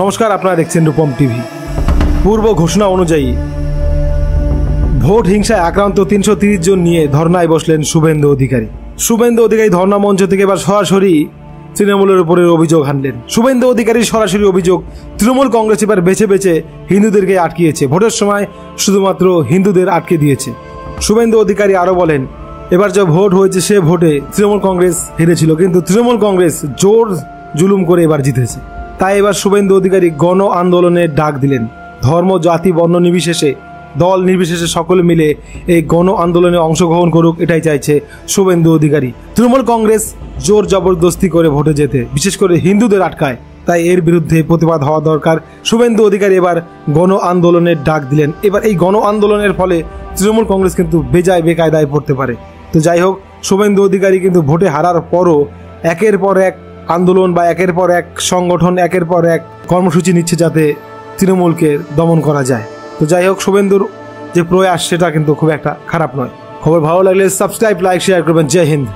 নমস্কার, আপনারা দেখছেন রূপম টিভি। পূর্ব ঘোষণা অনুযায়ী ভোট হিংসায় আক্রান্ত ৩৩০ জন নিয়ে ধর্নায় বসলেন শুভেন্দু অধিকারী। শুভেন্দু অধিকারী ধর্না মঞ্চ থেকে এবার সরাসরি তৃণমূলের উপরে অভিযোগ আনলেন। শুভেন্দু অধিকারীর সরাসরি অভিযোগ, তৃণমূল কংগ্রেস এবার বেছে বেছে হিন্দুদেরকে আটকিয়েছে, ভোটের সময় শুধুমাত্র হিন্দুদের আটকে দিয়েছে। শুভেন্দু অধিকারী আরও বলেন, এবার যে ভোট হয়েছে সে ভোটে তৃণমূল কংগ্রেস হেরেছিল, কিন্তু তৃণমূল কংগ্রেস জোর জুলুম করে এবার জিতেছে। তাই এবার শুভেন্দু অধিকারী গণ আন্দোলনের ডাক দিলেন। ধর্ম, জাতি, বর্ণ নির্বিশেষে, দল নির্বিশেষে সকলে মিলে এই গণ আন্দোলনে অংশগ্রহণ করুক, এটাই চাইছে শুভেন্দু অধিকারী। তৃণমূল কংগ্রেস জোর জবরদস্তি করে ভোটে যেতে, বিশেষ করে হিন্দুদের আটকায়, তাই এর বিরুদ্ধে প্রতিবাদ হওয়া দরকার। শুভেন্দু অধিকারী এবার গণ আন্দোলনের ডাক দিলেন। এবার এই গণ আন্দোলনের ফলে তৃণমূল কংগ্রেস কিন্তু বেজায় বেকায়দায় পড়তে পারে। তো যাই হোক, শুভেন্দু অধিকারী কিন্তু ভোটে হারার পরও একের পর এক আন্দোলন বা একের পর এক সংগঠন, একের পর এক কর্মসূচি নিচ্ছে যাতে তৃণমূলকে দমন করা যায়। তো যাই হোক, শুভেন্দুর যে প্রয়াস সেটা কিন্তু খুব একটা খারাপ নয়। খবর ভালো লাগলে সাবস্ক্রাইব, লাইক, শেয়ার করবেন। জয় হিন্দ।